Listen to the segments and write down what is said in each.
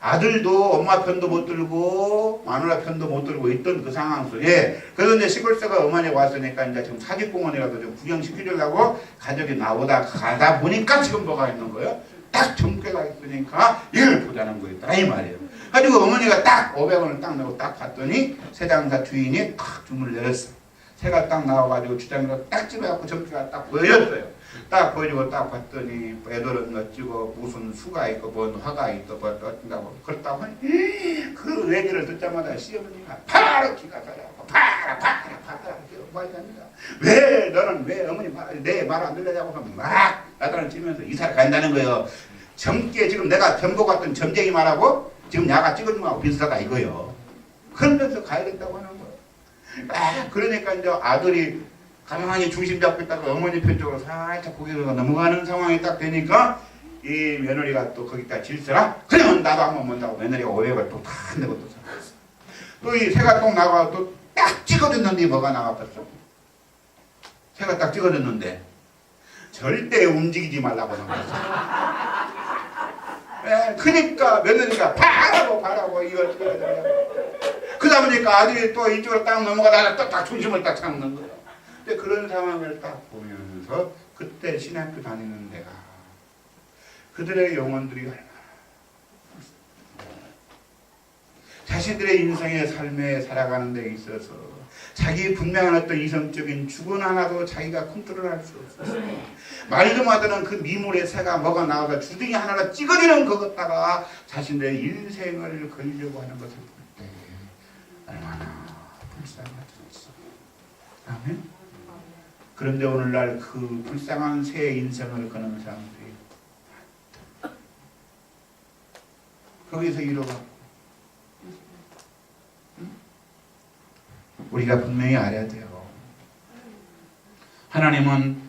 아들도 엄마 편도 못 들고 마누라 편도 못 들고 있던 그 상황 속에 그래서 이제 시골서가 어머니가 왔으니까 이제 지금 사직공원이라도 좀 구경시키려고 가족이 나오다 가다 보니까 지금 뭐가 있는 거예요? 딱 점괘가 있으니까 이걸 보자는 거였다 이 말이에요. 가지고 어머니가 딱 500원을 딱 내고 딱 봤더니 새장사 주인이 딱 주문을 내렸어. 새가 딱 나와가지고 주장으로 딱 집어갖고 점괘가 딱 보여줬어요. 딱 보여주고 딱 봤더니 애들은 어찌고 무슨 수가 있고 뭔 화가 있고 뭐 어쩐다고 그렇다고 하니 그 얘기를 듣자마자 시어머니가 바로 기가 살아갖고 파라 뭐하니까 왜 너는 왜 어머니 내 말 안 들으냐고 하면 막 나타나 치면서 이사를 간다는 거예요. 젊게 지금 내가 전보 같은 점쟁이 말하고 지금 야가 찍어준 거하고 비슷하다 이거요. 그러면서 가야 된다고 하는 거예요. 그러니까 이제 아들이 가만히 중심 잡고 있다가 어머니 편 쪽으로 살짝 고개가 넘어가는 상황이 딱 되니까 이 며느리가 또 거기다 질서라? 그러면 나도 한번 본다고 며느리가 500을 또 다 내고 또 살았어. 또 이 새가 또 나가고 또 딱 찍어줬는데 뭐가 나왔었어? 새가 딱 찍어줬는데 절대 움직이지 말라고 나왔어. 그러니까 며느리가 바라고 이걸 찍어줬냐고. 그러다 보니까 아들이 또 이쪽으로 딱 넘어가다가 또 딱 중심을 딱 잡는 거예요. 근데 그런 상황을 딱 보면서 그때 신학교 다니는 데가 그들의 영혼들이 얼마나 자신들의 인생의 삶에 살아가는 데 있어서 자기 분명한 어떤 이성적인 주권 하나도 자기가 컨트롤할 수 없어요. 말도 못하는 그 미물의 새가 뭐가 나와서 주둥이 하나를 찍어지는 그것다가 자신들의 인생을 걸려고 하는 것을 볼 때 얼마나 불쌍하겠어. 아멘. 그런데 오늘날 그 불쌍한 새의 인생을 거는 사람들이 거기서 이뤄가고 우리가 분명히 알아야 돼요. 하나님은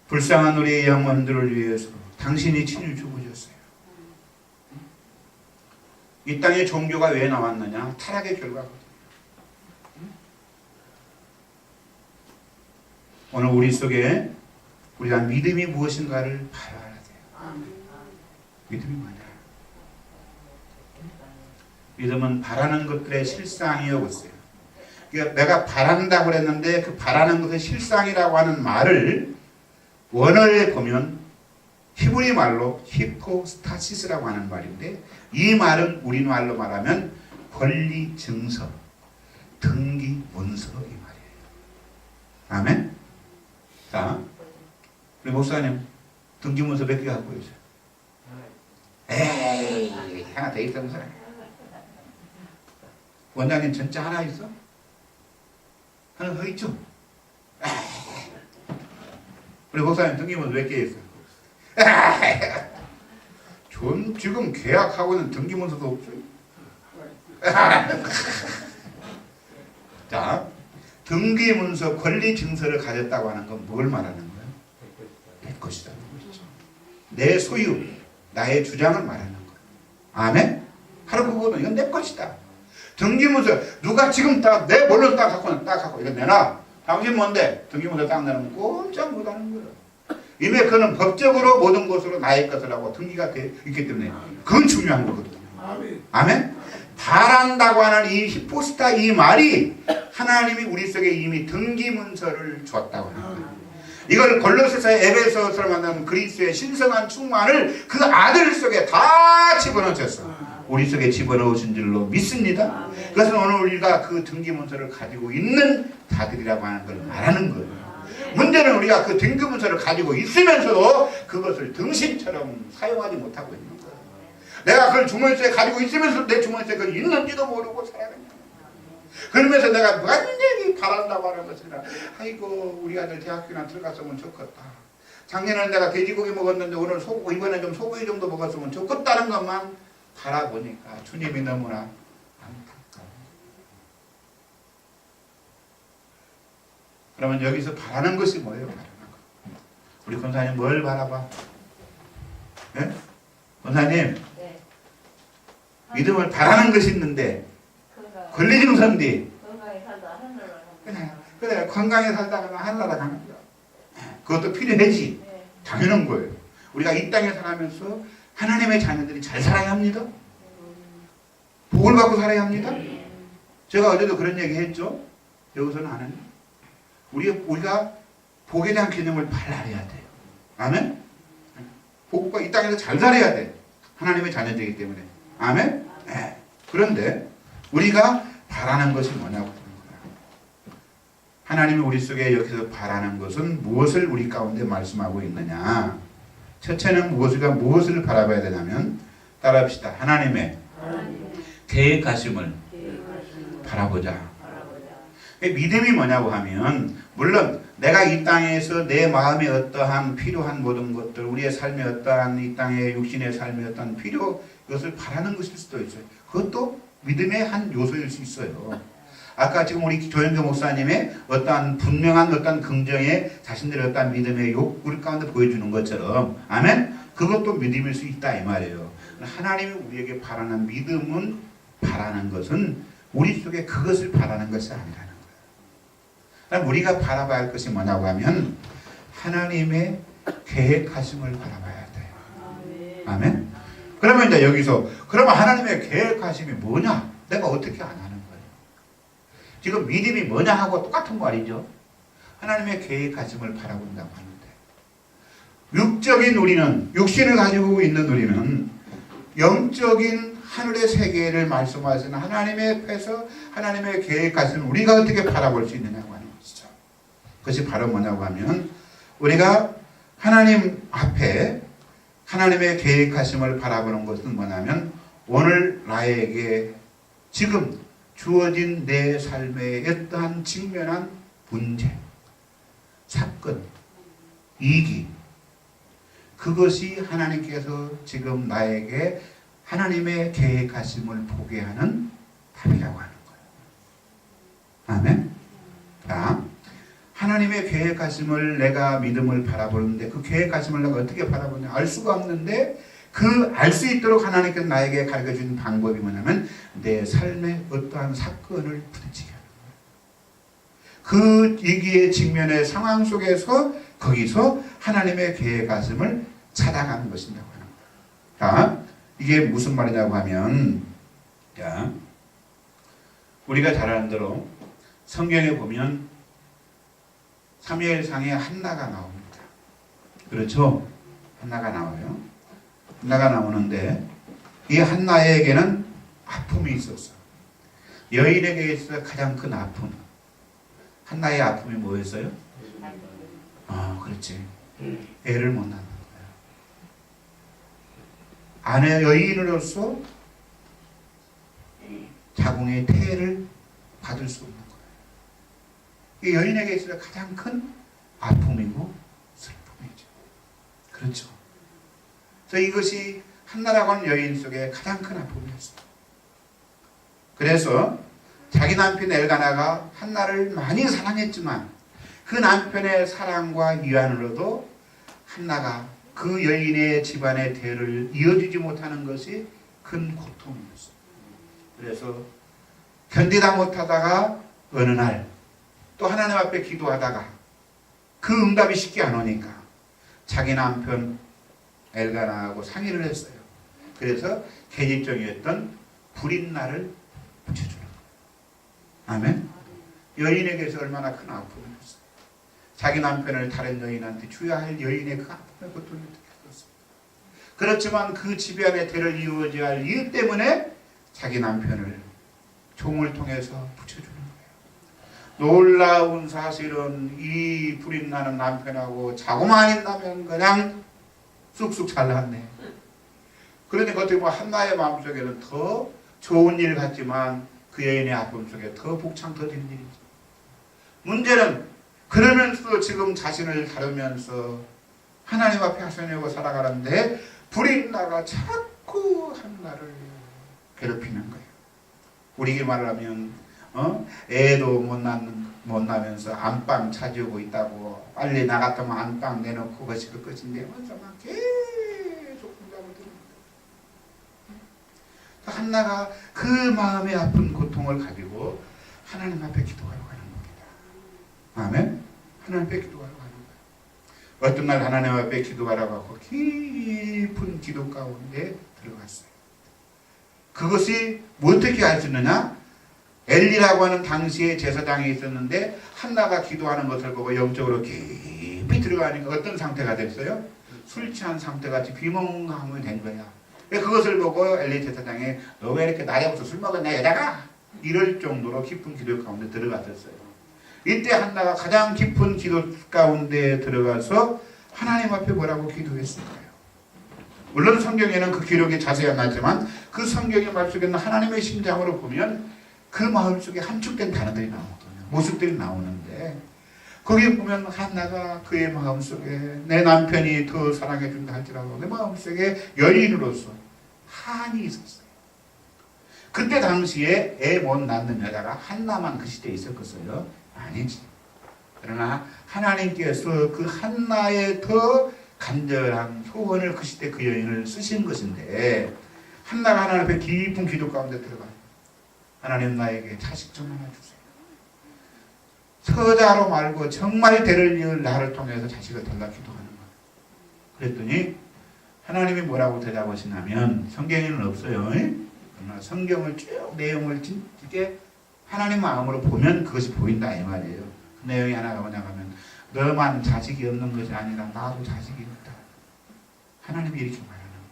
불쌍한 우리의 영혼들을 위해서 당신이 친히 죽으셨어요. 이 땅에 종교가 왜 나왔느냐? 타락의 결과거든요. 오늘 우리 속에 우리가 믿음이 무엇인가를 봐야 돼요. 믿음이 뭐냐? 믿음은 바라는 것들의 실상이요 보세요. 그러니까 내가 바란다고 그랬는데 그 바라는 것의 실상이라고 하는 말을 원어에 보면 히브리 말로 히포스타시스라고 하는 말인데 이 말은 우리말로 말하면 권리 증서, 등기 문서 이 말이에요. 아멘. 자, 우리 목사님 등기 문서 몇 개 갖고 계세요? 에이, 하나 더 있다면서. 원장님 전자 하나 있어? 하나 더 있죠? 우리 목사님 등기문서 몇 개 있어요? 전 지금 계약하고 있는 등기문서도 없어요. 자, 등기문서 권리증서를 가졌다고 하는 건 뭘 말하는 거예요? 내 것이라는 것이죠. 내 소유, 나의 주장을 말하는 거예요. 아멘? 바로 그거는 이건 내 것이다. 등기문서 누가 지금 딱 내 뭘로 딱 갖고 이거 내놔. 당신 뭔데? 등기문서 딱 내놓으면 꼼짝 못하는 거예요. 이미 그는 법적으로 모든 것으로 나의 것이라고 등기가 돼 있기 때문에 그건 중요한 거거든요. 아멘? 바란다고 하는 이 히포스타 이 말이 하나님이 우리 속에 이미 등기문서를 주었다고 하는 거예요. 이걸 골로새서 에베소서를 만나면 그리스도의 신성한 충만을 그 아들 속에 다 집어넣으셨어. 우리 속에 집어넣으신 줄로 믿습니다. 그것은 오늘 우리가 그 등기문서를 가지고 있는 자들이라고 하는 걸 말하는 거예요. 문제는 우리가 그 등기문서를 가지고 있으면서도 그것을 등신처럼 사용하지 못하고 있는 거예요. 내가 그걸 주머니에 가지고 있으면서 내 주머니에 그걸 있는지도 모르고 살아가냐. 그러면서 내가 완전히 바란다고 하는 것이라 아이고 우리 아들 대학교나 들어갔으면 좋겠다. 작년에 내가 돼지고기 먹었는데 오늘 소고기 이번에 좀 소고기 정도 먹었으면 좋겠다는 것만 바라보니까 주님이 너무나 안타까워. 그러면 여기서 바라는 것이 뭐예요? 바라는 것. 우리 권사님 뭘 바라봐? 네? 권사님 네. 믿음을 바라는 것이 있는데 권리증서인데 그래 건강히 살다가 하늘나라 가는 거야. 그것도 필요하지. 네. 당연한 거예요. 우리가 이 땅에 살아가면서 하나님의 자녀들이 잘 살아야 합니다. 복을 받고 살아야 합니다. 제가 어제도 그런 얘기 했죠. 여기서는 안 했나? 우리가 복에 대한 개념을 발랄해야 돼요. 아멘? 복과 이 땅에서 잘 살아야 돼. 하나님의 자녀되기 때문에. 아멘? 네. 그런데 우리가 바라는 것이 뭐냐고 하는 거야. 하나님이 우리 속에 여기서 바라는 것은 무엇을 우리 가운데 말씀하고 있느냐. 첫째는 무엇을 바라봐야 되냐면 따라합시다. 하나님의 계획하심을 바라보자. 믿음이 뭐냐고 하면 물론 내가 이 땅에서 내 마음에 어떠한 필요한 모든 것들 우리의 삶에 어떠한 이 땅의 육신의 삶에 어떠한 필요 이것을 바라는 것일 수도 있어요. 그것도 믿음의 한 요소일 수 있어요. 아까 지금 우리 조영교 목사님의 어떠한 분명한 어떠한 긍정의 자신들의 어떠한 믿음의 우리 가운데 보여주는 것처럼 아멘? 그것도 믿음일 수 있다 이 말이에요. 하나님이 우리에게 바라는 믿음은 바라는 것은 우리 속에 그것을 바라는 것이 아니라는 거예요. 우리가 바라봐야 할 것이 뭐냐고 하면 하나님의 계획하심을 바라봐야 돼요. 아멘? 그러면 이제 여기서 그러면 하나님의 계획하심이 뭐냐? 내가 어떻게 안 하는 거예요? 지금 믿음이 뭐냐 하고 똑같은 말이죠. 하나님의 계획하심을 바라본다고 하는데 육적인 우리는 육신을 가지고 있는 우리는 영적인 하늘의 세계를 말씀하시는 하나님의 앞에서 하나님의 계획하심을 우리가 어떻게 바라볼 수 있느냐고 하는 것이죠. 그것이 바로 뭐냐고 하면 우리가 하나님 앞에 하나님의 계획하심을 바라보는 것은 뭐냐면 오늘 나에게 지금 주어진 내 삶에 어떠한 직면한 문제, 사건, 위기 그것이 하나님께서 지금 나에게 하나님의 계획하심을 보게 하는 답이라고 하는 거예요. 아멘. 자, 하나님의 계획하심을 내가 믿음을 바라보는데 그 계획하심을 내가 어떻게 바라보냐 알 수가 없는데 그 알 수 있도록 하나님께서 나에게 가르쳐준 방법이 뭐냐면 내 삶의 어떠한 사건을 부딪히게 하는 거예요. 그 위기의 직면의 상황 속에서 거기서 하나님의 계획하심을 찾아가는 것이라고 하는 거예요. 자, 이게 무슨 말이냐고 하면 자, 우리가 잘 아는 대로 성경에 보면 사무엘상에 한나가 나옵니다. 그렇죠? 한나가 나와요. 한나가 나오는데 이 한나에게는 아픔이 있었어. 여인에게 있어서 가장 큰 아픔. 한나의 아픔이 뭐였어요? 그렇지. 애를 못 낳는 거예요. 아내 여인으로서 자궁의 태를 받을 수 없는 거예요. 이 여인에게 있어서 가장 큰 아픔이고 슬픔이죠. 그렇죠. 그래서 이것이 한나라고 하는 여인 속에 가장 큰 아픔이었어요. 그래서 자기 남편 엘가나가 한나를 많이 사랑했지만 그 남편의 사랑과 위안으로도 한나가 그 여인의 집안의 대를 이어주지 못하는 것이 큰 고통이었어요. 그래서 견디다 못하다가 어느 날 또 하나님 앞에 기도하다가 그 응답이 쉽게 안 오니까 자기 남편 엘가나하고 상의를 했어요. 그래서 계집종이었던 불임나를 붙여주는 거예요. 아멘. 여인에게서 얼마나 큰 아픔이었어요. 자기 남편을 다른 여인한테 줘야 할 여인의 그 아픔의 고통을 느꼈습니다. 그렇지만 그 집에 안에 대를 이루어져야 할 이유 때문에 자기 남편을 종을 통해서 붙여주는 거예요. 놀라운 사실은 이 불임나는 남편하고 자고만 있다면 그냥 쑥쑥 잘났네. 그러니까 어떻게 보면 한나의 마음속에는 더 좋은 일 같지만 그 여인의 아픔 속에 더 복창 터지는 일이죠. 문제는 그러면서 지금 자신을 다루면서 하나님 앞에 하소연하고 살아가는데 불임나가 자꾸 한나를 괴롭히는 거예요. 우리에게 말하면 애도 못 낳으면서 안방 차지하고 있다고 빨리 나갔다면 안방 내놓고 그것이 그 끝인데 하면서 막 계속 공감을 드립니다. 한나가 그 마음의 아픈 고통을 가지고 하나님 앞에 기도하러 가는 겁니다. 아멘? 하나님 앞에 기도하러 가는 거예요. 어떤 날 하나님 앞에 기도하러 가고 깊은 기도 가운데 들어갔어요. 그것이 어떻게 할 수 있느냐? 엘리라고 하는 당시에 제사장이 있었는데 한나가 기도하는 것을 보고 영적으로 깊이 들어가니까 어떤 상태가 됐어요? 술 취한 상태같이 비몽사몽이 된 거야. 그것을 보고 엘리 제사장이 너 왜 이렇게 날이 없어 술 먹었냐 여자가? 이럴 정도로 깊은 기도 가운데 들어갔었어요. 이때 한나가 가장 깊은 기도 가운데 들어가서 하나님 앞에 뭐라고 기도했을까요? 물론 성경에는 그 기록이 자세히 안 나지만 그 성경의 말 속에는 하나님의 심장으로 보면 그 마음 속에 함축된 단어들이 나오거든요. 모습들이 나오는데 거기 보면 한나가 그의 마음속에 내 남편이 더 사랑해준다 할지라도 내 마음속에 여인으로서 한이 있었어요. 그때 당시에 애 못 낳는 여자가 한나만 그 시대에 있었겠어요? 아니지. 그러나 하나님께서 그 한나의 더 간절한 소원을 그 시대 그 여인을 쓰신 것인데 한나가 하나님 앞에 깊은 기도 가운데 들어가 하나님 나에게 자식 좀 하나 주세요. 서자로 말고 정말 대를 이을 나를 통해서 자식을 달라 기도하는 거예요. 그랬더니 하나님이 뭐라고 대답하시냐면 성경에는 없어요. 그러나 성경을 쭉 내용을 진짜 하나님 마음으로 보면 그것이 보인다 이 말이에요. 그 내용이 하나가 뭐냐 하면 너만 자식이 없는 것이 아니라 나도 자식이 없다. 하나님이 이렇게 말하는 거예요.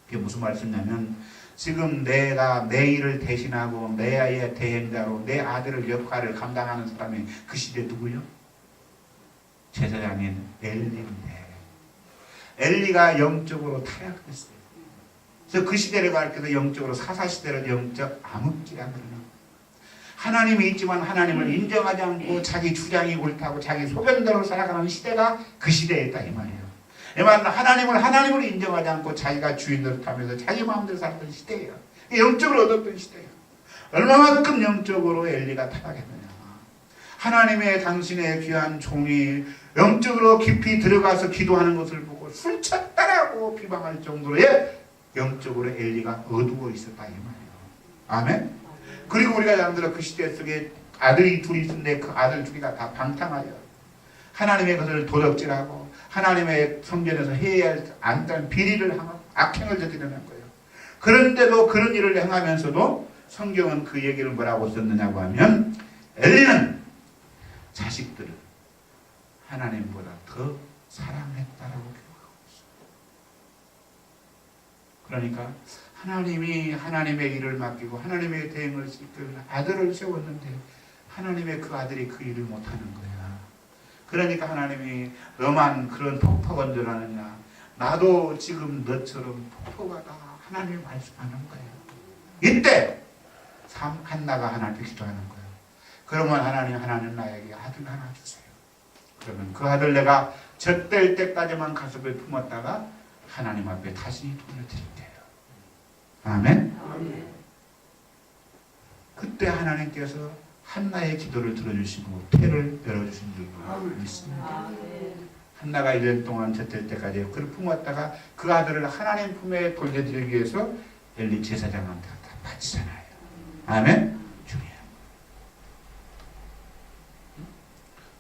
그게 무슨 말씀이냐면 지금 내가 내 일을 대신하고 내 아이의 대행자로 내 아들의 역할을 감당하는 사람이 그 시대 누구요? 제사장인 엘리인데 엘리가 영적으로 타락했어요. 그래서 그 시대를 가르쳐서 영적으로 사사시대를 영적 암흑기라 그러는 거예요. 하나님이 있지만 하나님을 인정하지 않고 자기 주장이 옳다고 자기 소견대로 살아가는 시대가 그 시대였다 이 말이에요. 이 말은 하나님을 인정하지 않고 자기가 주인으로 타면서 자기 마음대로 살았던 시대예요. 영적으로 얻었던 시대예요. 얼마만큼 영적으로 엘리가 타락했느냐. 하나님의 당신의 귀한 종이 영적으로 깊이 들어가서 기도하는 것을 보고 술 쳤다라고 비방할 정도로의 영적으로 엘리가 어두워 있었다 이 말이에요. 아멘. 그리고 우리가 여러분들 그 시대 속에 아들이 둘이 있었는데 그 아들 둘이가 다 방탕하여 하나님의 것을 도적질하고 하나님의 성전에서 해야 할 안단 비리를 하고 악행을 저지르는 거예요. 그런데도 그런 일을 행하면서도 성경은 그 얘기를 뭐라고 썼느냐고 하면 엘리는 자식들을 하나님보다 더 사랑했다라고 기록하고 있어요. 그러니까 하나님이 하나님의 일을 맡기고 하나님의 대행을 시킬 아들을 세웠는데 하나님의 그 아들이 그 일을 못하는 거야. 그러니까 하나님이 너만 그런 폭포가 늘어나느냐. 나도 지금 너처럼 폭포가 다 하나님이 말씀하는 거예요. 이때 한나가 하나님께 기도하는 거예요. 그러면 하나님 나에게 아들 하나 주세요. 그러면 그 아들 내가 젖될 때까지만 가슴에 품었다가 하나님 앞에 다시 돌려드릴게요. 아멘. 아멘. 그때 하나님께서 한나의 기도를 들어주시고 태를 열어주신 줄로 믿습니다. 한나가 1년 동안 젖될 때까지 그를 품었다가 그 아들을 하나님 품에 돌려드리기 위해서 엘리 제사장한테 다 바치잖아요. 아멘. 중요해요.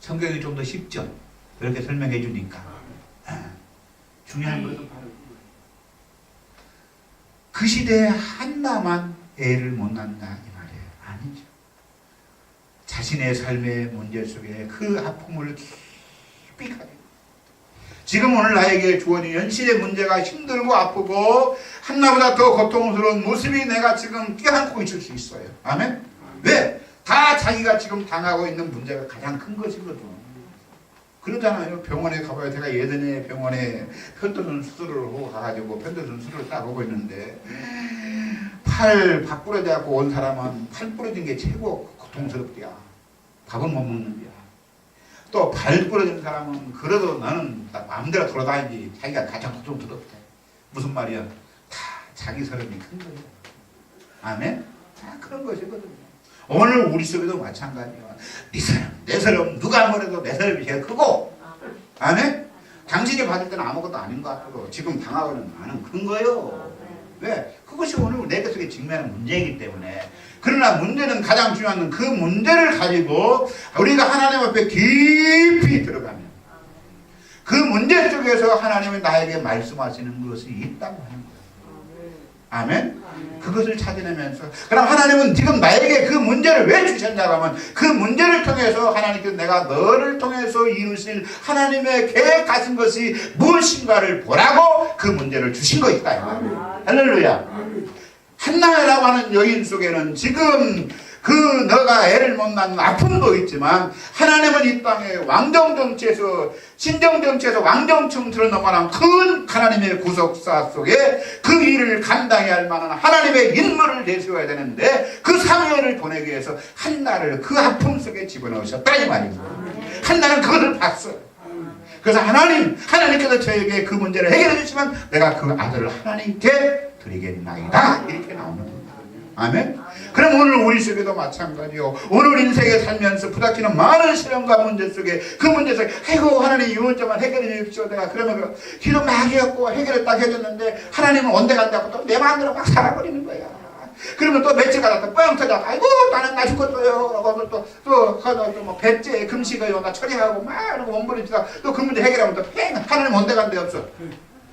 성경이 좀 더 쉽죠. 그렇게 설명해 주니까. 중요한 것은 바로 그 시대에 한나만 애를 못 낳는다 이 말이에요. 아니죠. 자신의 삶의 문제 속에 그 아픔을 깊이 가지고 지금 오늘 나에게 주어진 현실의 문제가 힘들고 아프고 한나보다 더 고통스러운 모습이 내가 지금 껴안고 있을 수 있어요. 아멘? 왜? 다 자기가 지금 당하고 있는 문제가 가장 큰 것이거든. 그러잖아요. 병원에 가봐요. 제가 예전에 병원에 편도선 수술을 하고 가가지고 편도선 수술을 딱 하고 있는데 팔 부러져갖고 온 사람은 팔 부러진 게 최고 고통스럽대야. 밥은 못 먹는데야. 또 발 부러진 사람은 그래도 나는 마음대로 돌아다니지 자기가 가장 고통스럽대. 무슨 말이야? 다 자기 사람이 큰 거예요. 아멘? 다 그런 것이거든요. 오늘 우리 속에도 마찬가지야. 네 사람, 내 사람, 누가 뭐래도 내 사람이 제일 크고. 아멘? 당신이 받을 때는 아무것도 아닌 것 같아도 지금 당하고는 나는 큰 거예요. 왜? 그것이 오늘 내 속에 직면한 문제이기 때문에. 그러나 문제는 가장 중요한 그 문제를 가지고 우리가 하나님 앞에 깊이 들어가면 그 문제 속에서 하나님이 나에게 말씀하시는 것이 있다고 하는 거예요. 아멘. 그것을 찾아내면서 그럼 하나님은 지금 나에게 그 문제를 왜 주셨냐고 하면 그 문제를 통해서 하나님께서 내가 너를 통해서 이루실 하나님의 계획하신 것이 무엇인가를 보라고 그 문제를 주신 것이다. 할렐루야. 한나라고 하는 여인 속에는 지금 그 너가 애를 못 낳는 아픔도 있지만 하나님은 이 땅에 왕정정치에서 신정정치에서 왕정청처럼 넘어간 큰 하나님의 구속사 속에 그 일을 감당해야 할 만한 하나님의 인물을 내세워야 되는데 그 사무엘을 보내기 위해서 한나를 그 아픔 속에 집어넣으셨다 이 말입니다. 한나는 그것을 봤어. 그래서 하나님께서 저에게 그 문제를 해결해 주시면 내가 그 아들을 하나님께 드리겠나이다 이렇게 나오는 겁니다. 아멘. 그럼 오늘 우리 속에도 마찬가지요. 오늘 인생에 살면서 부닥치는 많은 시련과 문제 속에 그 문제 속에 아이고 하나님 이 문제만 해결해 주십시오. 내가 그러면 기도 막 해갖고 해결을 딱 해줬는데 하나님은 온데간다고 또 내 마음대로 막 살아버리는 거야. 그러면 또 며칠 가다 또 뻥 터져. 아이고 나는 나 죽었어요. 그러고 또뭐 배째 금식어요. 나 처리하고 막 이러고 몸부림치다 또 그 문제 해결하면 또 팽 하나님 온데간데 없어.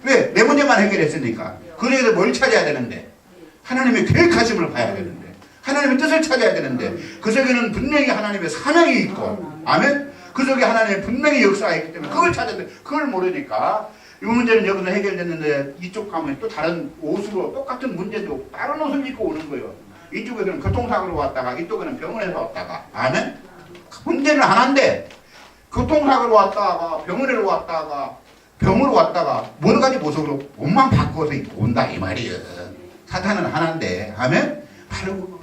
왜? 내 문제만 해결했으니까. 그래서 뭘 찾아야 되는데 하나님의 계획하심을 봐야 되는데 하나님의 뜻을 찾아야 되는데 그 속에는 분명히 하나님의 사명이 있고 아멘? 그 속에 하나님의 분명히 역사가 있기 때문에 그걸 찾아야 돼. 그걸 모르니까 이 문제는 여기서 해결됐는데 이쪽 가면 또 다른 옷으로 똑같은 문제도 다른 옷을 입고 오는 거예요. 이쪽에서는 교통사고로 왔다가 이쪽에는 병원에서 왔다가 아멘? 문제는 하나인데 교통사고로 왔다가 병원으로 왔다가 병으로 왔다가 여러 가지 모습으로 옷만 바꿔서 입고 온다 이 말이에요. 사탄은 하나인데 아멘? 바로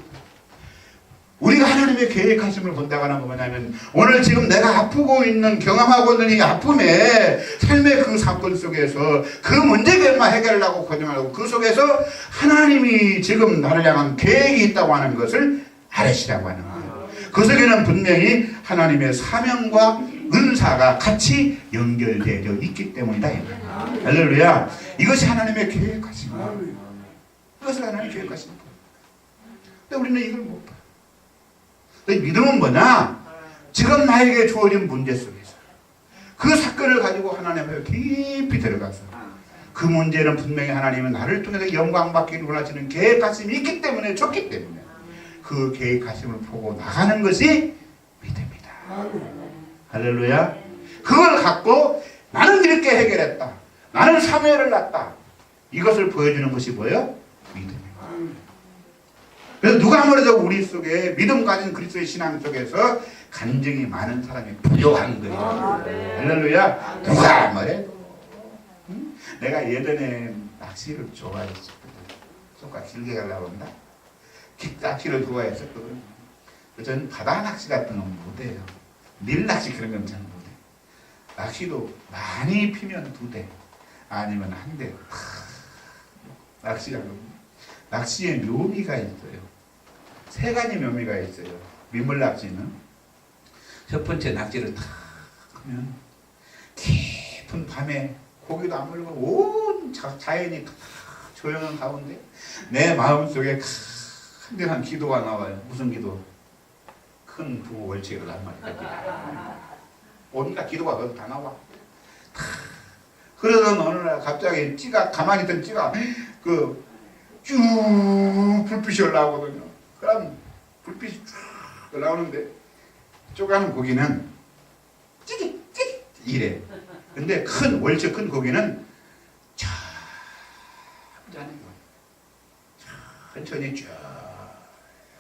우리가 하나님의 계획하심을 본다고 하는 거 뭐냐면 오늘 지금 내가 아프고 있는 경험하고 있는 이 아픔의 삶의 그 사건 속에서 그 문제들만 해결하려고 고정하고 그 속에서 하나님이 지금 나를 향한 계획이 있다고 하는 것을 알으시라고 하는 거예요. 그 속에는 분명히 하나님의 사명과 은사가 같이 연결되어 있기 때문이다. 할렐루야. 이것이 하나님의 계획하심. 이것을 하나님이 계획하신 거예요. 근데 우리는 이걸 못 봐요. 믿음은 뭐냐? 지금 나에게 주어진 문제 속에서 그 사건을 가지고 하나님의 깊이 들어가서 그 문제는 분명히 하나님은 나를 통해서 영광받기를 원하시는 계획하심이 있기 때문에 좋기 때문에 그 계획하심을 보고 나가는 것이 믿음이다. 할렐루야. 그걸 갖고 나는 이렇게 해결했다. 나는 사무엘을 낳았다. 이것을 보여주는 것이 뭐예요? 믿음이에요. 그래서 누가 아무래도 우리 속에 믿음 가진 그리스도의 신앙 속에서 간증이 많은 사람이 부족한 거예요. 할렐루야. 누가 아무래도 내가 예전에 낚시를 좋아했었거든. 조금 길게 가려고 한다. 낚시를 좋아했었거든. 저는 바다 낚시 같은 건 못해요. 밀 낚시 그런 건 잘 못해. 낚시도 많이 피면 2대 아니면 1대. 낚시의 묘미가 있어요. 3가지 묘미가 있어요. 민물 낚시는 첫 번째 낚시를 탁 하면 깊은 밤에 고기도 안 물고 온 자연이 탁 조용한 가운데 내 마음속에 큰대한 기도가 나와요. 무슨 기도? 큰 두 월척을 한 마리 온갖 기도가 거기 다 나와. 그러던 어느 날 갑자기 찌가 가만히 있던 찌가 쭉 불빛이 올라오거든요. 그럼 불빛이 쭉 올라오는데 쪼가는 고기는 찌릿 이래. 근데 큰 월척 큰 고기는 천천히 쭉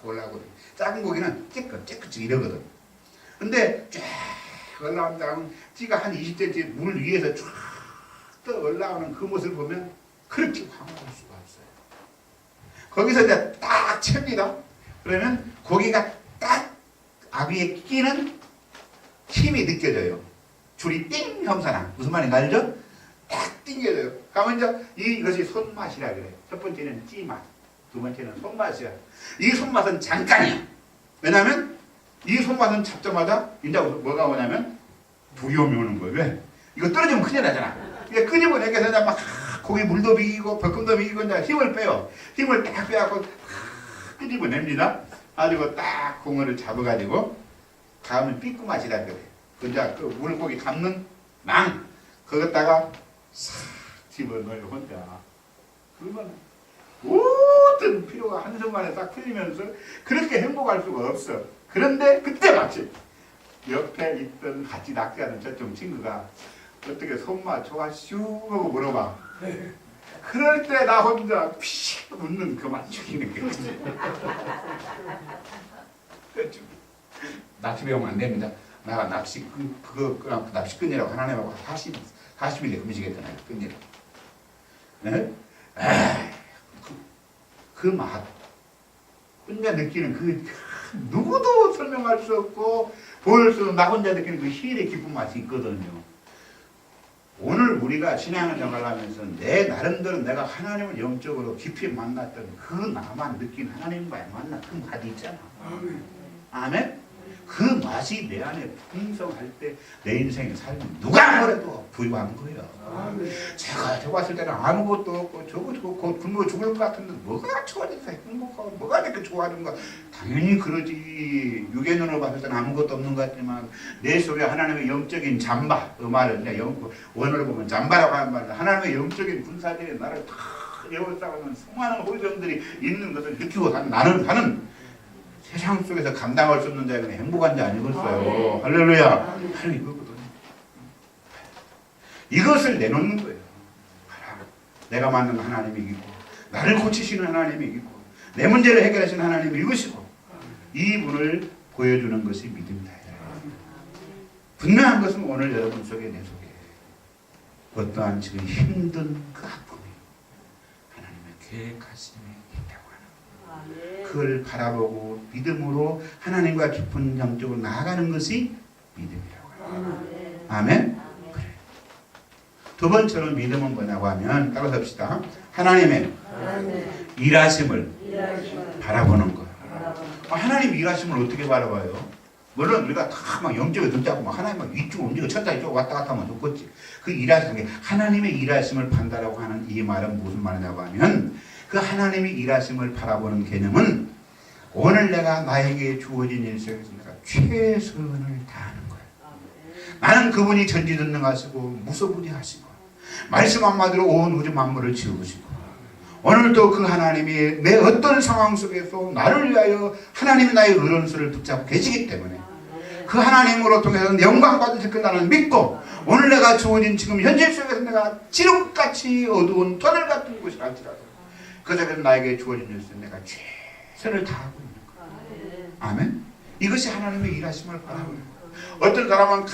올라오거든. 작은 고기는 찌끗 이러거든. 근데 쫙 올라온 다음 찌가 한 20cm 물 위에서 쭉 떠 올라오는 그 모습을 보면 그렇게 황홀할 수가 없어요. 거기서 이제 딱 챕니다. 그러면 고기가 딱 아귀에 끼는 힘이 느껴져요. 줄이 띵 형사나 무슨 말인지 알죠? 딱 띵겨져요. 그러면 이제 이것이 손맛이라 그래. 첫 번째는 찌맛, 두 번째는 손맛이야. 이 손맛은 잠깐이야. 왜냐하면 이 손맛은 잡자마자 이제 뭐가 오냐면 두려움이 오는 거예요. 왜? 이거 떨어지면 큰일 나잖아. 이게 끄집어내서 막 고기 물도 비기고 볶음도 비기고 이제 힘을 빼요. 힘을 딱 빼갖고 끄집어냅니다. 가지고 딱 공어를 잡아가지고 다음은 삐꾸맛이라 그래. 그자 그 물고기 담는 망 거기다가 싹 집어넣어요 혼자. 그러면 모든 필요가 한순간에 딱 풀리면서 그렇게 행복할 수가 없어. 그런데 그때 마침 옆에 있던 같이 낚시하는 저쪽 친구가 어떻게 손맛 좋아 슈 하고 물어봐. 그럴 때 나 혼자 피식 웃는 그만 죽이는 게 낚시 배우면 안 됩니다. 나 낚시 그거 낚시끈이라고 하나님하고 40일에 금식했잖아요. 끈이라고. 네? 그 맛, 혼자 느끼는 그 누구도 설명할 수 없고 보일 수 없는 나 혼자 느끼는 그 희일의 기쁜 맛이 있거든요. 오늘 우리가 신앙을 생활하면서 내 나름대로 내가 하나님을 영적으로 깊이 만났던 그 나만 느낀 하나님과의 만남 그 맛이 있잖아. 아멘? 그 맛이 내 안에 풍성할 때 내 인생의 삶이 누가 뭐래도 부유한 거예요. 제가 봤을 때는 아무것도 없고 저거 굶어 죽을 것 같은데 뭐가 좋아져서 행복하고 뭐가 이렇게 좋아하는가. 당연히 그러지. 육의 눈으로 봤을 때는 아무것도 없는 것 같지만 내 속에 하나님의 영적인 잠바, 그 말은 원어로 보면 잠바라고 하는 말은 하나님의 영적인 군사들이 나를 다 에워싸고는 수많은 호정들이 있는 것을 느끼고 나는 세상 속에서 감당할 수 없는 자가 행복한 자 아니겠어요. 할렐루야. 바로 이거거든요. 이것을 내놓는 거예요. 내가 만난 하나님이 있고 나를 고치시는 하나님이 있고 내 문제를 해결하시는 하나님이 이것이고 이분을 보여주는 것이 믿음이다. 분명한 것은 오늘 여러분 속에 내 속에 어떠한 지금 힘든 그 아픔이 하나님의 계획하심에 있다고 하는 거예요. 그걸 바라보고 믿음으로 하나님과 깊은 영적으로 나아가는 것이 믿음이라고 합니다. 아멘? 그래. 두 번째로 믿음은 뭐냐고 하면 따라서 합시다. 하나님의 일하심을 바라보는 것. 하나님 일하심을 어떻게 바라봐요? 물론 우리가 다 막 영적으로 듣자고 막 하나님 막 이쪽 움직여 천사 이쪽 왔다 갔다 하면 좋겠지. 그 일하시는 게 하나님의 일하심을 판다라고 하는 이 말은 무슨 말이냐고 하면 그 하나님의 일하심을 바라보는 개념은 오늘 내가 나에게 주어진 일 속에서 내가 최선을 다하는 거예요. 나는 그분이 전지전능하시고 무소부지하시고 말씀 한마디로 온 우주 만물을 지으시고 오늘도 그 하나님이 내 어떤 상황 속에서 나를 위하여 하나님이 나의 의론수를 붙잡고 계시기 때문에 그 하나님으로 통해서 영광 받으실 걸 나는 믿고 오늘 내가 주어진 지금 현실 속에서 내가 지옥같이 어두운 터널 같은 곳이 갈지라도 그 속에서 나에게 주어진 일에서 내가 최선을 다하고 있는 거예요. 아멘? 이것이 하나님의 일하심을 바라보는 거예요. 어떤 사람은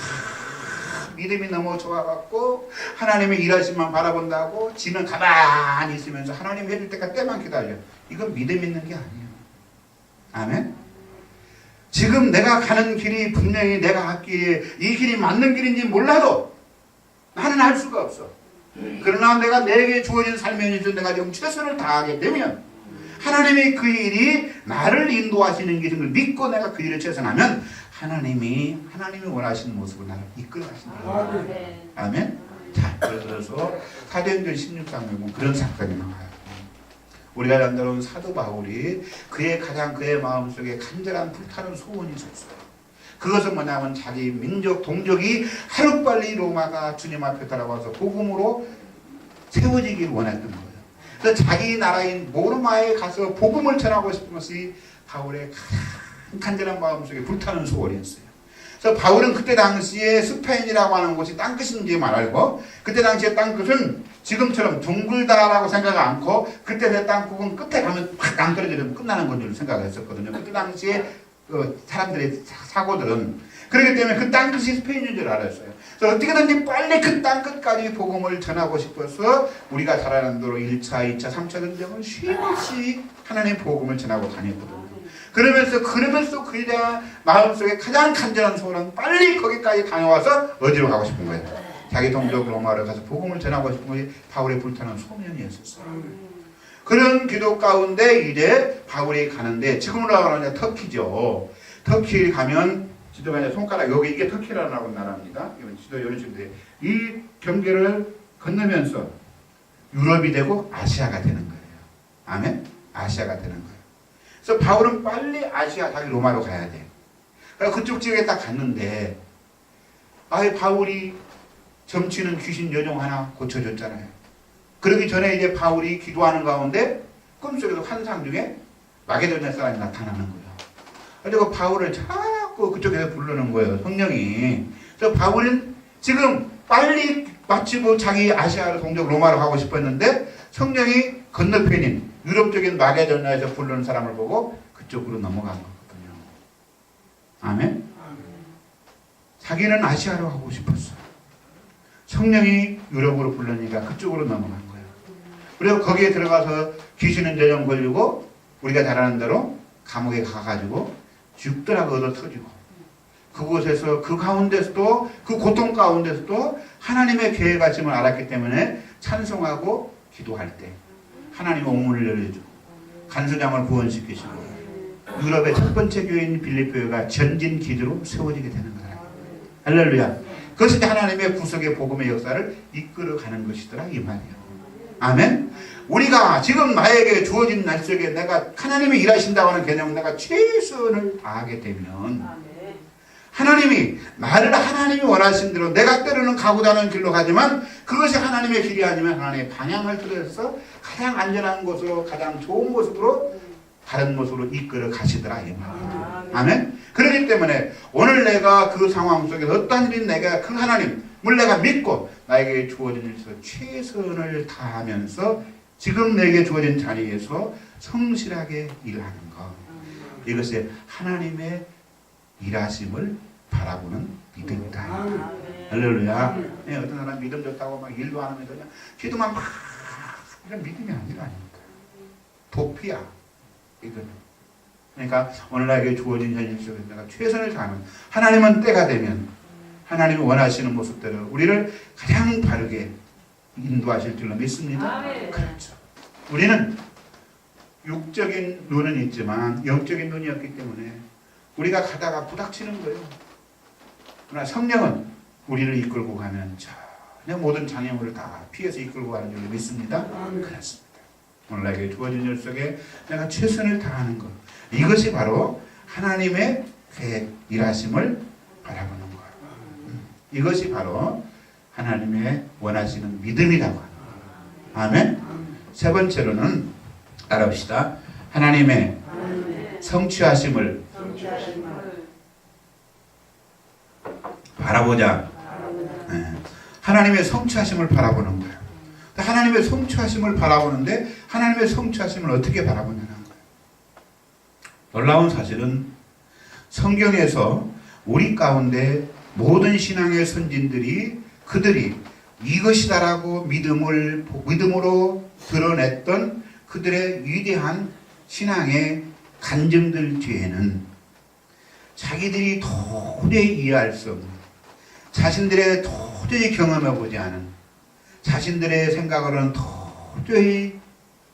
믿음이 너무 좋아갖고 하나님의 일하심만 바라본다고 지는 가만히 있으면서 하나님 해줄 때까지 때만 기다려. 이건 믿음 있는 게 아니에요. 아멘? 지금 내가 가는 길이 분명히 내가 갔기에 이 길이 맞는 길인지 몰라도 나는 할 수가 없어. 그러나 내가 내게 주어진 삶의 일에서 내가 지금 최선을 다하게 되면 하나님의 그 일이 나를 인도하시는 길인 걸 믿고 내가 그 일을 최선하면 하나님이 원하시는 모습으로 나를 이끌어 가신다. 아멘. 자, 그래서 사도행전 16장에 보면 그런 사건이 나와요. 우리가 알던 사도 바울이 그의 마음속에 간절한 불타는 소원이 있었어요. 그것은 뭐냐면 자기 민족 동족이 하루빨리 로마가 주님 앞에 따라와서 복음으로 세워지길 원했던 거예요. 그래서 자기 나라인 로마에 가서 복음을 전하고 싶은 것이 바울의 가장 간절한 마음속에 불타는 소원이었어요. 그래서 바울은 그때 당시에 스페인이라고 하는 곳이 땅끝인지 말고 그때 당시에 땅끝은 지금처럼 둥글다라고 생각 않고 그때 내 땅끝은 끝에 가면 팍 안 떨어지면 끝나는 건 줄 생각했었거든요. 그때 당시에 사람들의 사고들은 그렇기 때문에 그 땅끝이 스페인인 줄 알았어요. 그래서 어떻게든지 빨리 그 땅끝까지 복음을 전하고 싶어서 우리가 잘 아는 대로 1차, 2차, 3차 전쟁을 쉼없이 하나님의 복음을 전하고 다녔거든요. 그러면서 그의 마음속에 가장 간절한 소원은 빨리 거기까지 다녀와서 어디로 가고 싶은 거예요. 자기 동족 로마로 가서 복음을 전하고 싶은 것이 바울의 불타는 소명이었었어요. 그런 기도 가운데 이제 바울이 가는데 지금으로 하면 터키죠. 터키 가면 지도가 손가락 여기 이게 터키라는 나라입니다. 지도 이런 식인데 이 경계를 건너면서 유럽이 되고 아시아가 되는 거예요. 아멘? 아시아가 되는 거예요. 그래서 바울은 빨리 아시아 자기 로마로 가야 돼. 그래서 그쪽 지역에 딱 갔는데 바울이 점치는 귀신 여종 하나 고쳐줬잖아요. 그러기 전에 이제 바울이 기도하는 가운데 꿈속에서 환상 중에 마게도냐 사람이 나타나는 거예요. 그리고 바울을 자꾸 그쪽에서 부르는 거예요. 성령이. 그래서 바울은 지금 빨리 마치고 자기 아시아로 동쪽 로마로 가고 싶었는데 성령이 건너편인 유럽 쪽인 마게도냐에서 부르는 사람을 보고 그쪽으로 넘어간 거거든요. 아멘? 자기는 아시아로 가고 싶었어요. 성령이 유럽으로 부르니까 그쪽으로 넘어간 거예요. 그리고 거기에 들어가서 귀신은 전염 걸리고 우리가 잘 아는 대로 감옥에 가가지고 죽더라고 얻어 터지고 그곳에서 그 가운데서도 그 고통 가운데서도 하나님의 계획하심을 알았기 때문에 찬송하고 기도할 때 하나님의 오문을 열려주고 간수장을 구원시키시고 유럽의 첫 번째 교회인 빌립보가 전진 기지로 세워지게 되는 거예요. 할렐루야. 그것이 하나님의 구속의 복음의 역사를 이끌어가는 것이더라 이 말이에요. 아멘. 우리가 지금 나에게 주어진 날 속에 내가 하나님이 일하신다고 하는 개념 내가 최선을 다하게 되면 하나님이 나를 하나님이 원하신 대로 내가 때로는 가고자 하는 길로 가지만 그것이 하나님의 길이 아니면 하나님의 방향을 틀어서 가장 안전한 곳으로 가장 좋은 모습으로 다른 모습으로 이끌어 가시더라 이 말이에요. 아멘. 그렇기 때문에 오늘 내가 그 상황 속에서 어떤 일이 내가 그 하나님을 내가 믿고 나에게 주어진 일에서 최선을 다하면서 지금 내게 주어진 자리에서 성실하게 일하는 것 이것이 하나님의 일하심을 바라보는 믿음이다. 할렐루야. 네, 어떤 사람 믿음 좋다고 막 일도 안 하면서 그냥 기도만 막 이런 믿음이 아닙니다. 도피야. 이거는. 그러니까 오늘 나에게 주어진 현실 속에서 내가 최선을 다하면 하나님은 때가 되면 하나님이 원하시는 모습대로 우리를 가장 바르게 인도하실 줄로 믿습니다. 그렇죠. 우리는 육적인 눈은 있지만 영적인 눈이 없기 때문에 우리가 가다가 부닥치는 거예요. 그러나 성령은 우리를 이끌고 가면 전혀 모든 장애물을 다 피해서 이끌고 가는 줄로 믿습니다. 그렇습니다. 오늘 나에게 주어진 일 속에 내가 최선을 다하는 것 이것이 바로 하나님의 일하심을 바라보는 것 이것이 바로 하나님의 원하시는 믿음이라고 합니다. 아멘. 세 번째로는 알아봅시다. 하나님의 성취하심을 바라보자. 하나님의 성취하심을 바라보는 거예요. 하나님의 성취하심을 바라보는데 하나님의 성취하심을 어떻게 바라보냐는 거예요. 놀라운 사실은 성경에서 우리 가운데 모든 신앙의 선진들이 그들이 이것이다라고 믿음으로 드러냈던 그들의 위대한 신앙의 간증들 뒤에는 자기들이 도저히 이해할 수 없는 자신들의 도저히 경험해보지 않은 자신들의 생각으로는 도저히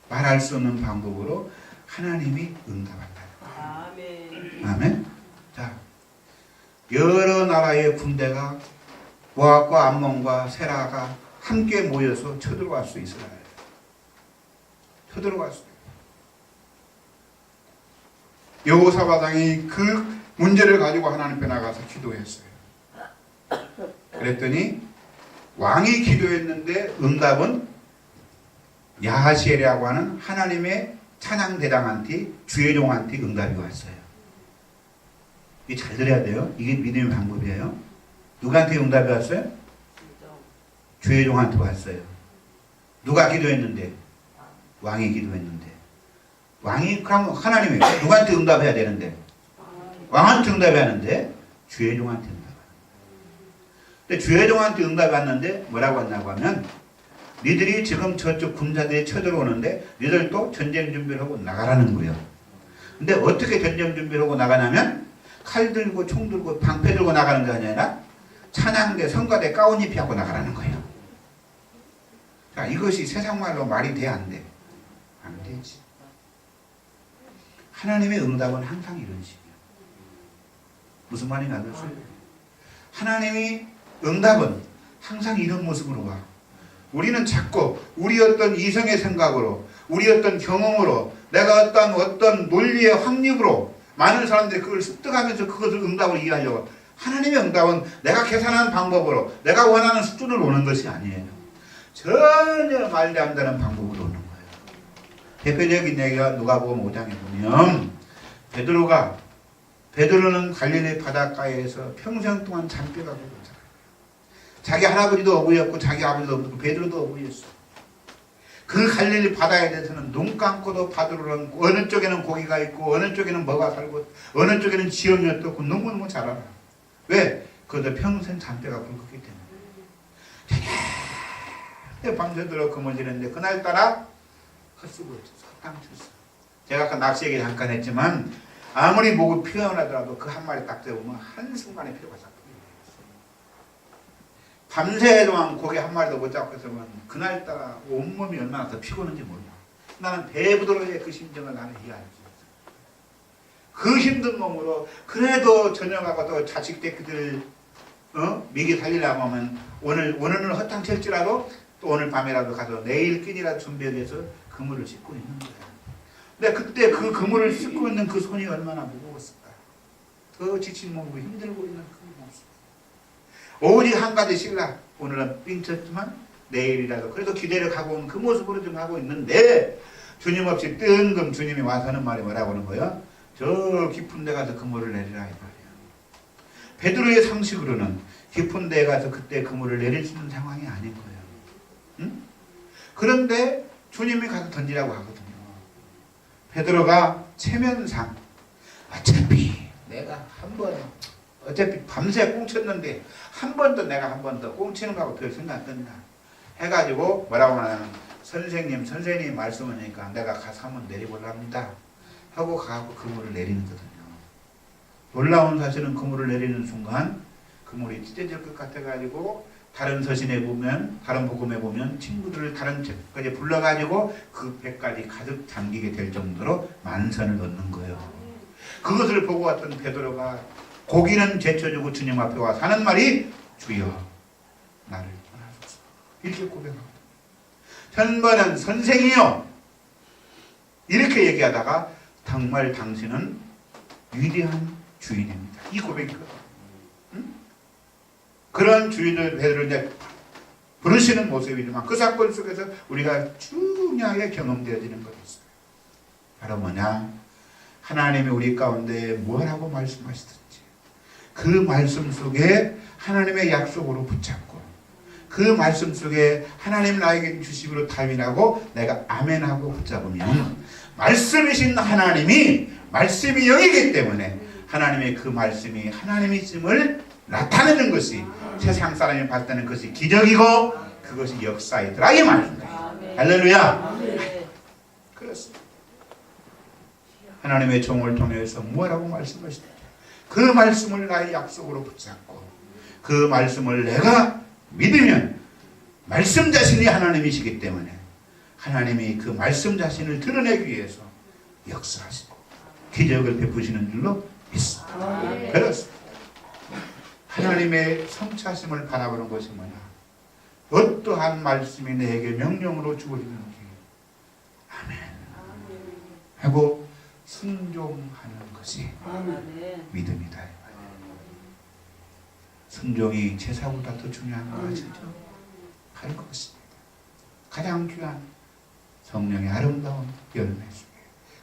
말할 수 없는 방법으로 하나님이 응답한다. 아멘. 아멘. 자, 여러 나라의 군대가 모압과 암몬과 세라가 함께 모여서 쳐들어왔어 이스라엘. 쳐들어왔어. 여호사밧 왕이 그 문제를 가지고 하나님 앞에 나가서 기도했어요. 그랬더니 왕이 기도했는데 응답은 야하시엘이라고 하는 하나님의 찬양대장한테 주의 종한테 응답이 왔어요. 이게 잘 들어야 돼요. 이게 믿음의 방법이에요. 누구한테 응답이 왔어요? 주의 종한테 왔어요. 누가 기도했는데? 왕이 기도했는데. 왕이 그럼 하나님이 누구한테 응답해야 되는데? 왕한테 응답해야 하는데 주의 종한테 응답. 근데 주의 종한테 응답이 왔는데 뭐라고 했냐고 하면 니들이 지금 저쪽 군사들이 쳐들어오는데 니들도 전쟁 준비를 하고 나가라는 거예요. 근데 어떻게 전쟁 준비를 하고 나가냐면 칼 들고 총 들고 방패 들고 나가는 게 아니라 찬양대 성가대 가운 입히 하고 나가라는 거예요. 자, 이것이 세상 말로 말이 돼 안 돼? 안 되지. 하나님의 응답은 항상 이런 식이에요. 무슨 말인지 알겠어요? 하나님이 응답은 항상 이런 모습으로 와. 우리는 자꾸 우리 어떤 이성의 생각으로 우리 어떤 경험으로 내가 어떤 논리의 확립으로 많은 사람들이 그걸 습득하면서 그것을 응답을 이해하려고. 하나님의 응답은 내가 계산하는 방법으로 내가 원하는 수준을 오는 것이 아니에요. 전혀 말도 안 되는 방법으로 오는 거예요. 대표적인 얘기가 누가복음 5장에 보면 베드로는 갈릴리 바닷가에서 평생 동안 잔뼈가 굵었잖아. 자기 할아버지도 어부였고 자기 아버지도 어부였고 베드로도 어부였어. 그 갈릴리 바다에 대해서는 눈 감고도 베드로는 어느 쪽에는 고기가 있고 어느 쪽에는 뭐가 살고 어느 쪽에는 지형이 없고 너무너무 잘 알아. 왜? 그것도 평생 잔뼈가 굵었기 때문에. 밤새도록 그물지는데 그날따라 헛수고 헛땅쳤어. 제가 아까 낚시 얘기 잠깐 했지만 아무리 목이 피곤하더라도 그 한 마리 딱 잡으면 한순간에 피로가 싹 풀려요. 밤새 동안 고기 한 마리도 못 잡고 있으면 그날따라 온몸이 얼마나 더 피곤한지 몰라. 나는 배부드러의 그 심정을 나는 이해할 수 있어. 그 힘든 몸으로 그래도 저녁하고 또 자식 새끼들 미기 살리려고 하면 오늘은 헛탕칠지라도 또 오늘 밤이라도 가서 내일 끼니라도 준비해서 그물을 씻고 있는 거야. 근데 그때 그 그물을 씻고 있는 그 손이 얼마나 무거웠을까. 더 지친 몸으로 힘들고 있는 그 모습. 오직 한 가지 신라. 오늘은 삥쳤지만 내일이라도 그래도 기대를 가고 온 그 모습으로 좀 하고 있는데 주님 없이 뜬금 주님이 와서 하는 말이 뭐라고 하는 거야? 저 깊은 데 가서 그물을 내리라 이 말이야. 베드로의 상식으로는 깊은 데 가서 그때 그물을 내릴 수 있는 상황이 아닌 거예요. 응? 그런데 주님이 가서 던지라고 하거든요. 베드로가 체면상 어차피 내가 어차피 밤새 꽁쳤는데 한 번 더 내가 한 번 더 꽁치는 거하고 별 생각 든다 해가지고 뭐라고 하냐면 선생님이 말씀하니까 내가 가서 한번 내려보랍니다 하고 가고 그물을 내리는 거거든요. 놀라운 사실은 그물을 내리는 순간 그물이 찢어질 것 같아가지고 다른 서신에 보면 다른 복음에 보면 친구들을 다른 집까지 불러가지고 그 배까지 가득 잠기게 될 정도로 만선을 얻는 거예요. 그것을 보고 왔던 베드로가 고기는 제쳐주고 주님 앞에 와서 하는 말이 주여 나를 떠나소서 이렇게 고백합니다. 현번은 선생이요 이렇게 얘기하다가 정말 당신은 위대한 주인입니다. 이 고백이거든요. 그런 주인을 베드로를 이제 부르시는 모습이지만 그 사건 속에서 우리가 중요하게 경험되어지는 것이 있어요. 바로 뭐냐? 하나님이 우리 가운데 뭐라고 말씀하시든지 그 말씀 속에 하나님의 약속으로 붙잡고 그 말씀 속에 하나님 나에게 주시기로 타민하고 내가 아멘하고 붙잡으면 말씀이신 하나님이 말씀이 영이기 때문에 하나님의 그 말씀이 하나님이심을 나타내는 것이 세상 사람이 봤을 때는 그것이 기적이고 그것이 역사이더라 이 말입니다. 할렐루야. 그렇습니다. 하나님의 종을 통해서 뭐라고 말씀하시는지 그 말씀을 나의 약속으로 붙잡고 그 말씀을 내가 믿으면 말씀 자신이 하나님이시기 때문에 하나님이 그 말씀 자신을 드러내기 위해서 역사하시고 기적을 베푸시는 줄로 믿습니다. 그렇습니다. 하나님의 성취하심을 바라보는 것이 뭐냐? 어떠한 말씀이 내게 명령으로 주어지는지 아멘 하고 순종하는 것이 믿음이다. 순종이 제사보다 더 중요한 거 아시죠? 바로 그것입니다. 가장 귀한 성령의 아름다운 열매 중에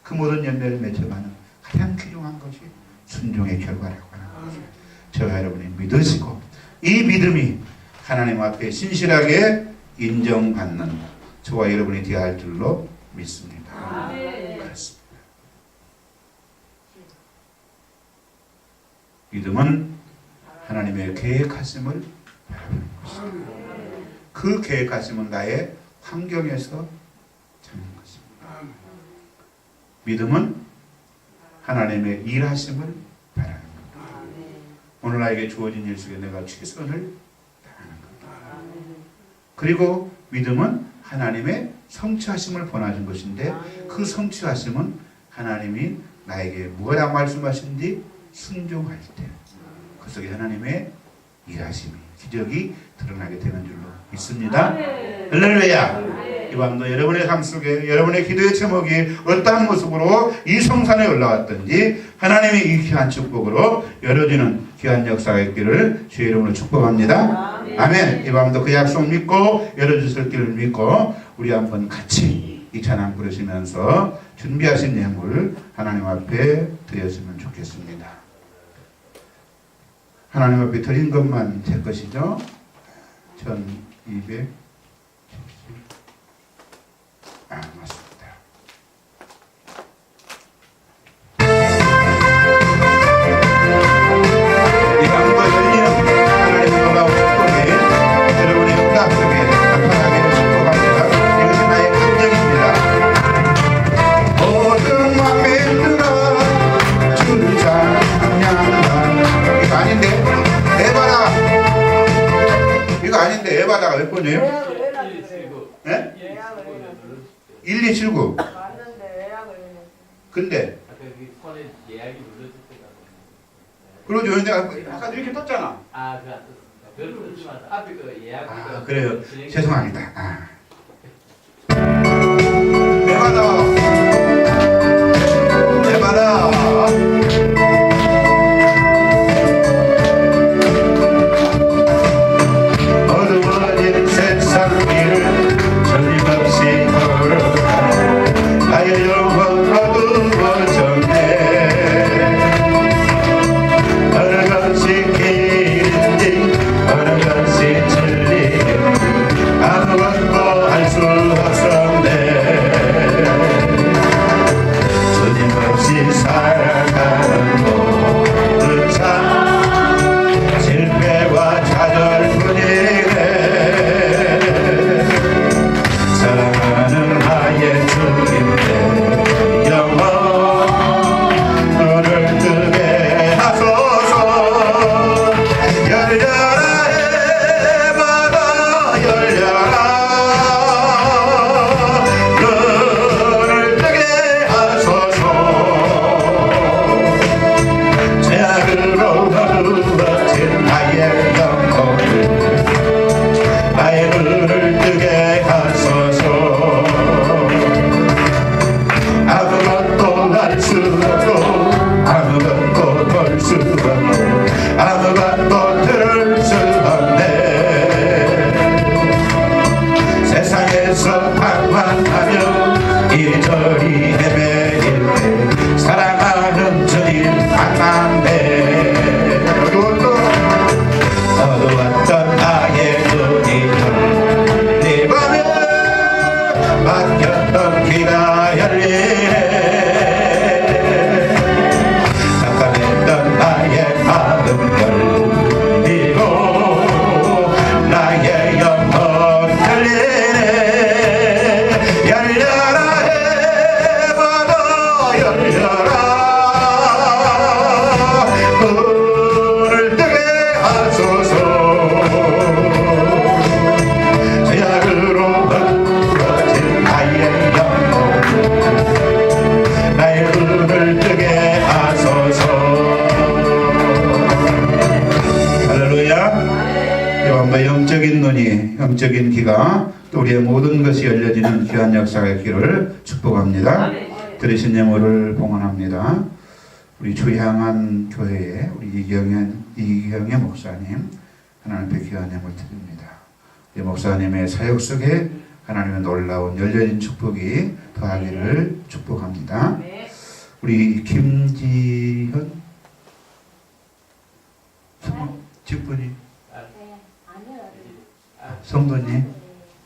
그 모든 열매를 맺어가는 가장 귀중한 것이 순종의 결과라고 하는 것입니다. 저와 여러분이 믿으시고 이 믿음이 하나님 앞에 신실하게 인정받는 저와 여러분이 되어야 할 줄로 믿습니다. 그렇습니다. 믿음은 하나님의 계획하심을 바라보는 것입니다. 그 계획하심은 나의 환경에서 찾는 것입니다. 믿음은 하나님의 일하심을 바라는 것입니다. 오늘 나에게 주어진 일 속에 내가 최선을 다하는 겁니다. 그리고 믿음은 하나님의 성취하심을 권하는 것인데 그 성취하심은 하나님이 나에게 뭐라고 말씀하시는지 순종할 때 그 속에 하나님의 일하심이 기적이 드러나게 되는 줄로 믿습니다. 할렐루야. 이 밤도 여러분의 삶 속에 여러분의 기도의 제목이 어떠한 모습으로 이 성산에 올라왔든지 하나님의 이 귀한 축복으로 열어지는 귀한 역사가 있기를 주의 이름으로 축복합니다. 아멘. 이 밤도 그 약속 믿고 열어주실 길을 믿고 우리 한번 같이 이 찬양 부르시면서 준비하신 예물 하나님 앞에 드렸으면 좋겠습니다. 하나님 앞에 드린 것만 제 것이죠. 1200 맞습니다. 이 강도 열리는 하나님의 놀라운 축복이 여러분의 응답 속에 나타나기를 축복합니다. 이것이 나의 감정입니다. 모든 맘에 들어 주를 찬양한다. 이거 아닌데? 에바다. 이거 아닌데 에바다가 몇 번이에요? 1279. 맞는데 예약을 해놨어요. 근데 손에 예약이 눌러질 때가 그러죠. 근데 아까 이렇게 떴잖아. 아, 그거 안 떴습니다. 그걸 떴지만 앞에 그 예약 아, 그래요. 죄송합니다. 대바다. 대바다. 어두워진 세상 위를 전림없이 걸어가 나의 영혼 어두워졌네. 어느 것이 길인지 어느 것이 진리인지 아무것도 알 수 없었네. 주님 없이 살아가는 모든 삶 실패와 좌절뿐이네. 사랑하는 나의 주님의 영혼 눈을 뜨게 하소서. 열려라 해마다 열려라. 눈을 뜨게 하소서. 죄악으로 어두워진 나의 영혼을 나의 눈을 뜨게 하소서. 아무것도 알 수 없고 아무것도 볼 수 없고 아무것도 들을 수 없네. 세상에서 방황하며 이리저리 헤매일 때 사랑하는 주님 만났네. 어두웠던 나의 눈이 네 밤에 막혔던 귀가 열리네. 깜깜했던 나의 마음 열리고 나의 영혼 열리네. 열려라 해봐도 열려라. 눈을 뜨게 하소서. 죄악으로 어두워진 나의 영혼 나의 눈을 뜨게 하소서. 할렐루야. 이와 영적인 눈이 영적인 귀가 또 우리의 모든 것이 열려지는 귀한 역사가 있기를 축복합니다. 들으신 예물을 봉헌합니다. 우리 주향한 교회에 우리 이경의 목사님 하나님 앞에 귀한 예물 드립니다. 우리 목사님의 사역 속에 하나님의 놀라운 열려진 축복이 더하기를 축복합니다. 우리 김지현 집분이 성도님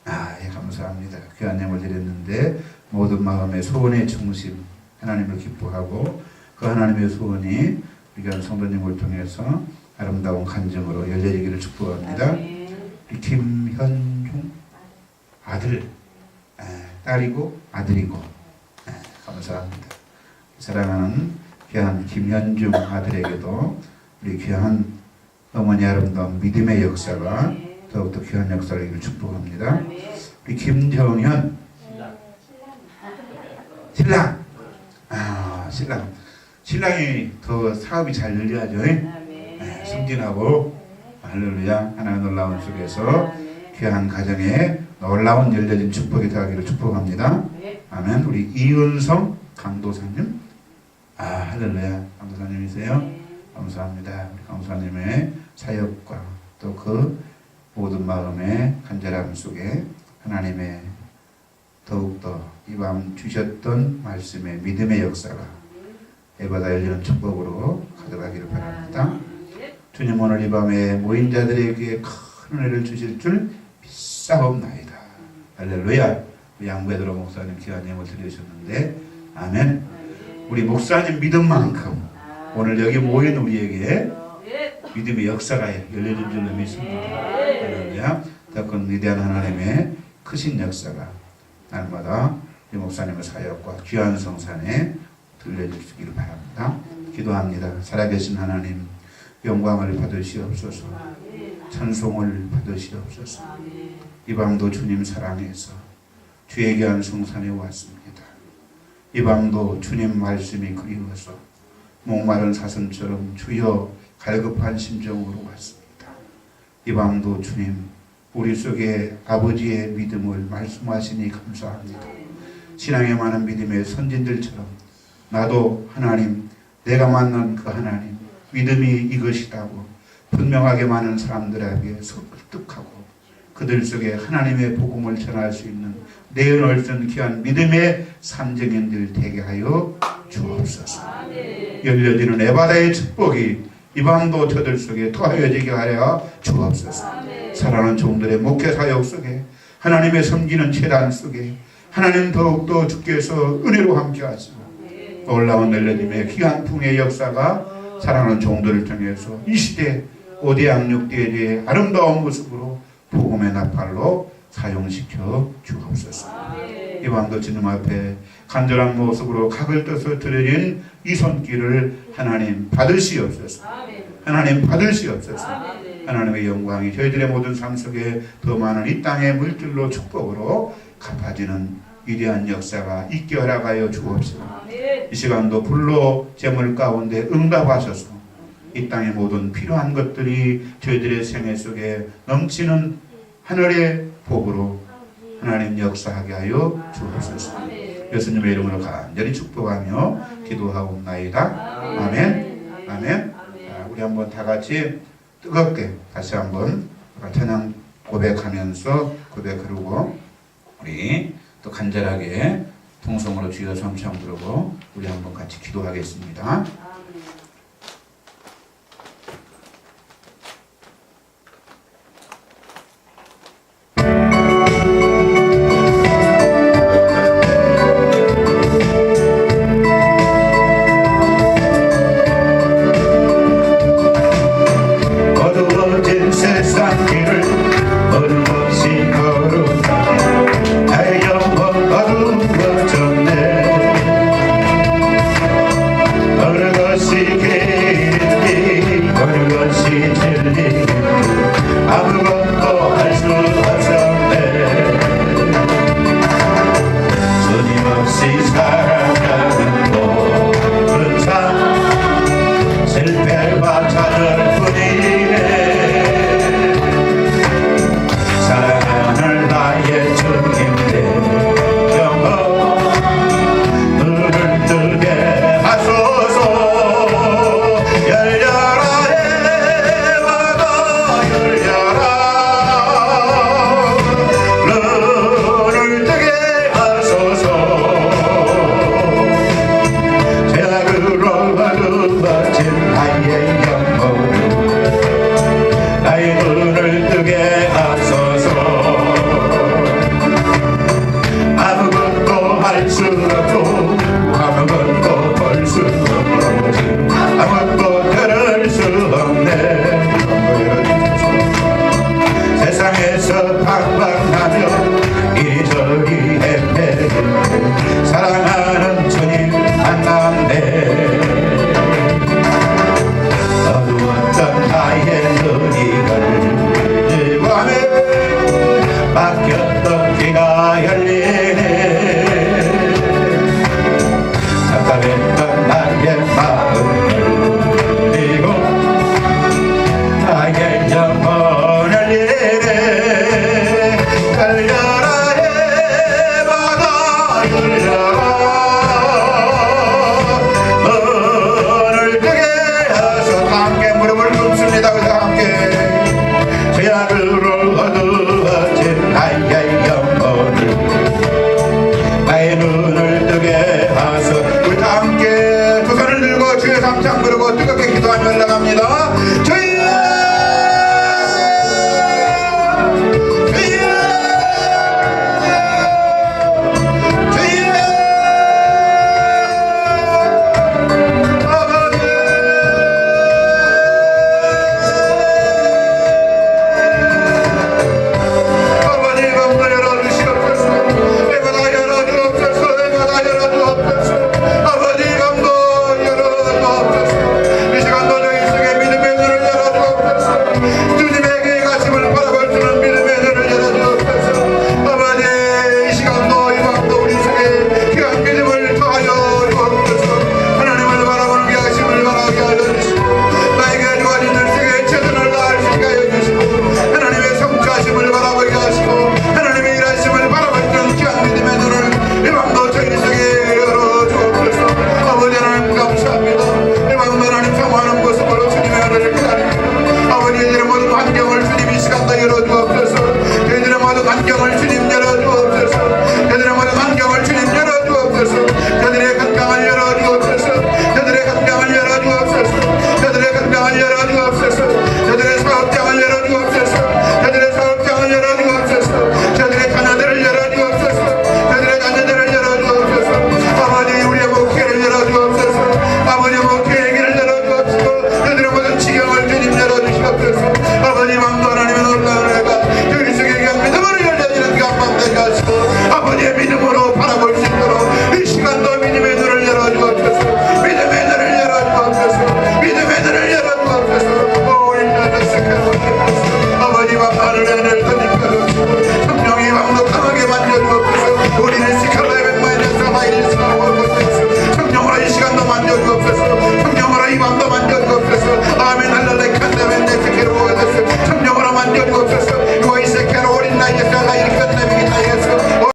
예, 감사합니다. 귀한 예물 드렸는데 모든 마음의 소원의 중심 하나님을 기뻐하고 그 하나님의 소원이 우리 성도님을 통해서 아름다운 간증으로 열려지기를 축복합니다. 우리 김현중 아들 딸이고 아들이고 감사합니다. 사랑하는 귀한 김현중 아들에게도 우리 귀한 어머니 아름다운 믿음의 역사가 더욱더 귀한 역사를 이기를 축복합니다. 우리 김정현 신랑이 더 사업이 잘 열려야죠. 승진하고 할렐루야. 하나님의 놀라운 속에서 귀한 가정에 놀라운 열려진 축복이 더하기를 축복합니다. 아멘. 우리 이은성 강도사님 할렐루야. 강도사님이세요? 감사합니다. 우리 강도사님의 사역과 또 그 모든 마음의 간절함 속에 하나님의 더욱더 이 밤 주셨던 말씀의 믿음의 역사가 에바다 열리는 축복으로 가져가기를 바랍니다. 주님 오늘 이 밤에 모인 자들에게 큰 은혜를 주실 줄 믿사옵나이다. 할렐루야. 우리 양베드로 목사님 귀한 예물 드리셨는데 아멘. 우리 목사님 믿음만큼 오늘 여기 모인 우리에게 믿음의 역사가 열려진 줄로 믿습니다. 할렐루야. 더 큰 위대한 하나님의 크신 역사가 날마다 이 목사님의 사역과 귀한 성산에 들려주시기를 바랍니다. 기도합니다. 살아계신 하나님 영광을 받으시옵소서. 찬송을 받으시옵소서. 이 밤도 주님 사랑해서 주의 귀한 성산에 왔습니다. 이 밤도 주님 말씀이 그리워서 목마른 사슴처럼 주여 갈급한 심정으로 왔습니다. 이 밤도 주님 우리 속에 아버지의 믿음을 말씀하시니 감사합니다. 신앙에 많은 믿음의 선진들처럼 나도 하나님 내가 만난 그 하나님 믿음이 이것이라고 분명하게 많은 사람들에게 설득하고 그들 속에 하나님의 복음을 전할 수 있는 내연을 쓴 귀한 믿음의 삼정인들 되게 하여 주옵소서. 열려지는 에바다의 축복이 이 밤도 저들 속에 더하여지게 하여 주옵소서. 사랑하는 종들의 목회 사역 속에 하나님의 섬기는 재단 속에 하나님 더욱더 주께서 은혜로 함께 하시고 놀라운 열려짐의 귀한 풍의 역사가 사랑하는 종들을 통해서 이 시대 오대 양육대의 아름다운 모습으로 복음의 나팔로 사용시켜 주옵소서. 이 밤도 주님 앞에 간절한 모습으로 각을 떠서 드려진 이 손길을 하나님 받으시옵소서. 하나님 받으시옵소서. 하나님의 영광이 저희들의 모든 삶 속에 더 많은 이 땅의 물질로 축복으로 갚아지는 위대한 역사가 있게 허락하여 주옵소서. 이 시간도 불로 재물 가운데 응답하셔서 이 땅의 모든 필요한 것들이 저희들의 생애 속에 넘치는 하늘의 복으로 하나님 역사하게 하여 주옵소서. 예수님의 이름으로 간절히 축복하며 기도하옵나이다. 아멘. 아멘. 자, 우리 한번 다 같이 뜨겁게 다시 한번 찬양 고백하면서 고백하고 우리 또 간절하게 통성으로 주여 성창 부르고 우리 한번 같이 기도하겠습니다. 어두워진 세상 길을 어둠없이 걸어가 나의 영혼 어두워졌네. 어느덧 부르고 주의 삼창 부르고 뜨겁게 기도하며 올라갑니다. 주여 환경을